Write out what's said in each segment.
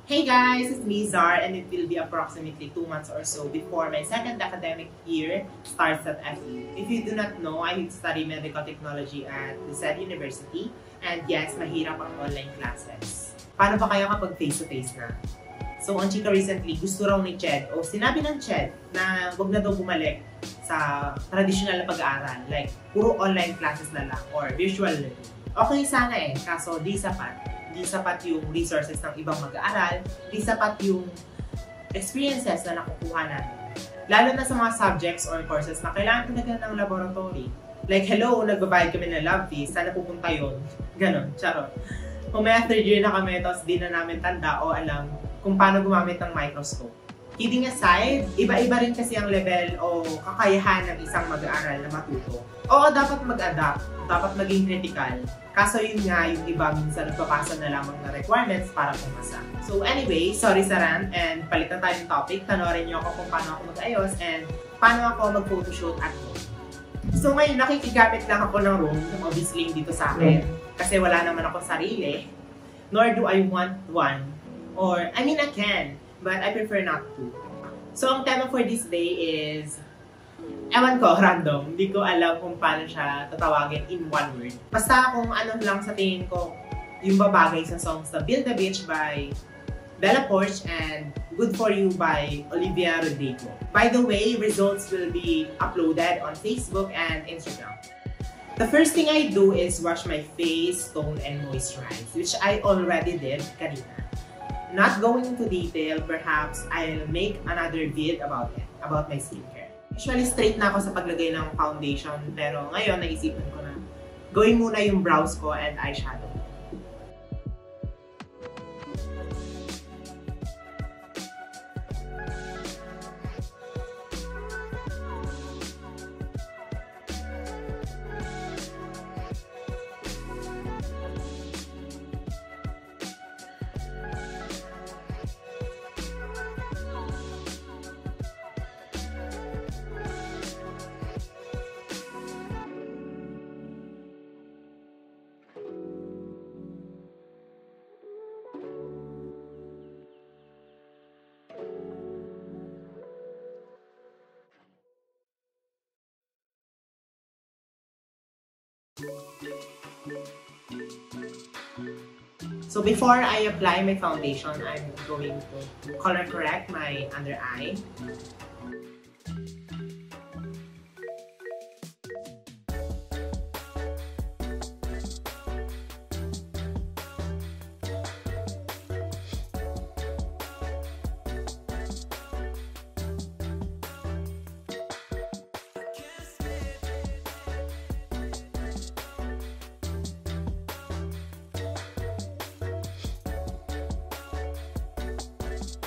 Hey guys, it's me Zar, and it will be approximately 2 months or so before my second academic year starts at FE. If you do not know, I study medical technology at the said university, and yes, mahirap ang online classes. Paano ba kaya kapag face-to-face na? So, ang chika recently, gusto raw ni Ched, o sinabi ng Ched na wag na daw bumalik sa traditional na pag-aaral, like puro online classes na lang or virtual learning. Okay sana kaso di sapat. Di sapat yung resources ng ibang mag-aaral, di sapat yung experiences na nakukuha natin. Lalo na sa mga subjects or courses na kailangan talaga ng laboratory. Like, hello, nagbabayad kami ng lab fees, sana pupunta yun. Ganon, charot. Kung may third year na kami, tapos di na namin tanda o alam kung paano gumamit ng microscope. Kidding aside, iba-iba rin kasi ang level o kakayahan ng isang mag-aaral na matuto. Oo, dapat mag-adapt, dapat maging critical. Kaso yun nga, yung iba minsan nagpapasa na lamang na requirements para pumasa. So anyway, sorry sa rant and palitan tayo ng topic. Tanorin niyo ako kung paano ako mag-ayos and paano ako mag-photoshoot at home. So ngayon, nakikigamit lang ako ng room, obviously dito sa akin. Kasi wala naman ako sarili. Nor do I want one. Or, I mean I can, but I prefer not to. So ang tema for this day is ewan ko, random. Hindi ko alam kung paano siya tatawagin in one word. Basta kung ano lang sa tingin ko yung babagay sa songs na Build the Beach by Bella Poarch and Good For You by Olivia Rodrigo. By the way, results will be uploaded on Facebook and Instagram. The first thing I do is wash my face, tone, and moisturize, which I already did kanina. Not going into detail, perhaps I'll make another vid about it, about my skincare. Usually straight na ako sa paglagay ng foundation, pero ngayon naisipan ko na gawin muna yung brows ko and eyeshadow. So before I apply my foundation, I'm going to color correct my under eye.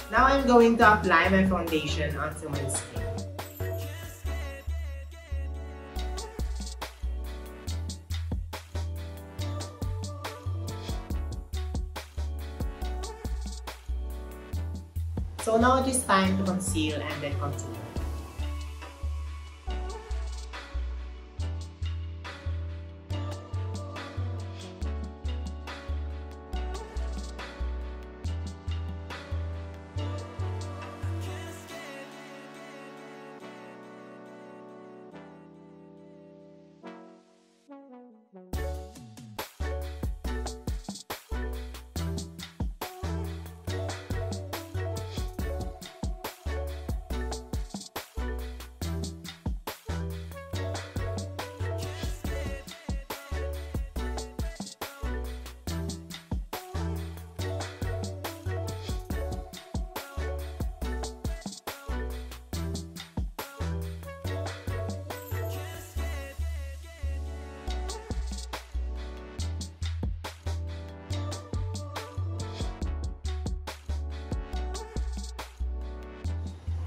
Now I'm going to apply my foundation onto my skin. So now it is time to conceal and then contour.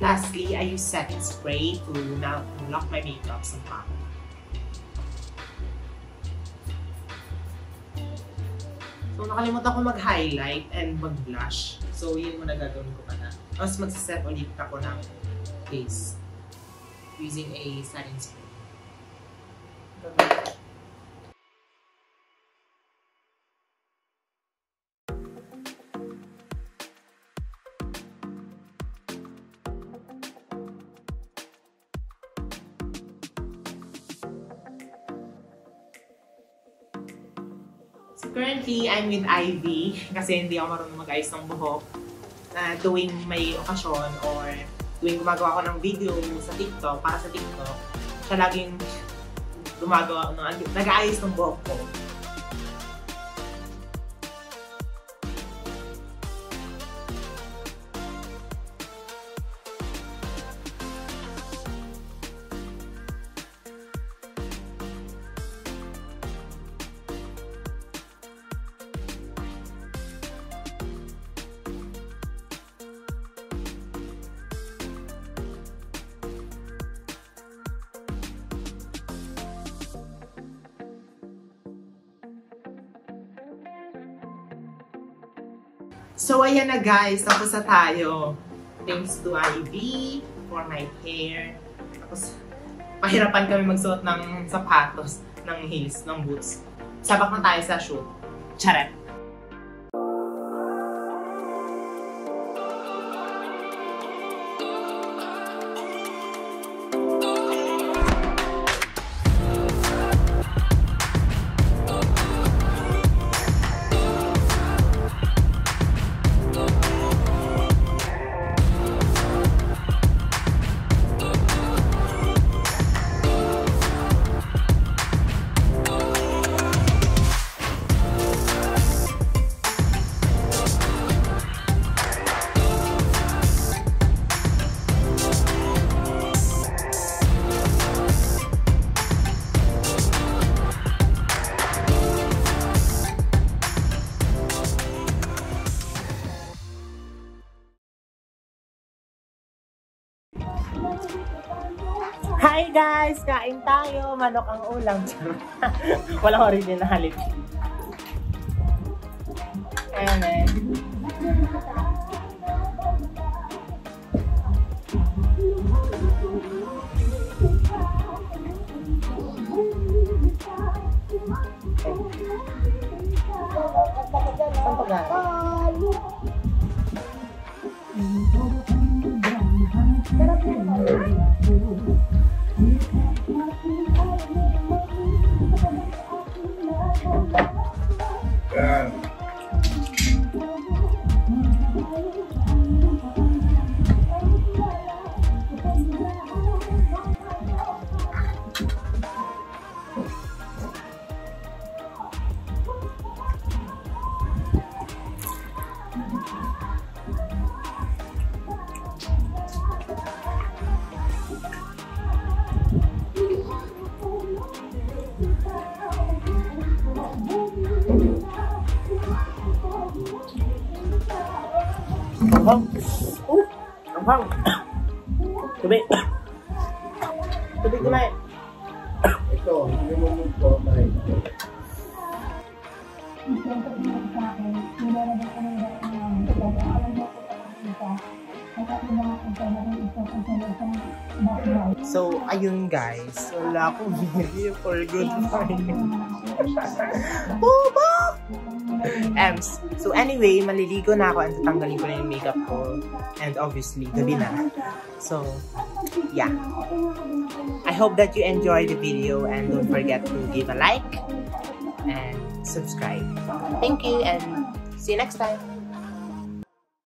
Lastly, I use setting spray to now lock my makeup somehow. So nakalimutan ko mag-highlight and mag-blush. So yun muna gagawin ko pa na. Tapos mag-set ulit ako ng face using a setting spray. currently, I'm with Ivy kasi hindi ako marunong mag-ayos ng buhok. Tuwing may okasyon or tuwing gumagawa ako ng video sa TikTok, para sa TikTok, siya laging nag-aayos ng buhok ko. So, ayan na guys. Tapos na tayo. Thanks to Ivy for my hair. Tapos, mahirapan kami magsuot ng sapatos, ng heels, ng boots. Sabak na tayo sa shoot. Charet! Hi guys! Kain tayo! Manok ang ulam. Walang original. Ayan eh. Saan pa galing? Ang hang. Tubig. Tubig kumain. Ito, hindi mo po tayo. So, ayun guys. Wala akong video for good morning. Boba! So anyway, maliligo na ako and tatanggalin ko na yung makeup ko. And obviously, gabi na. So, yeah. I hope that you enjoy the video and don't forget to give a like and subscribe. Thank you and see you next time.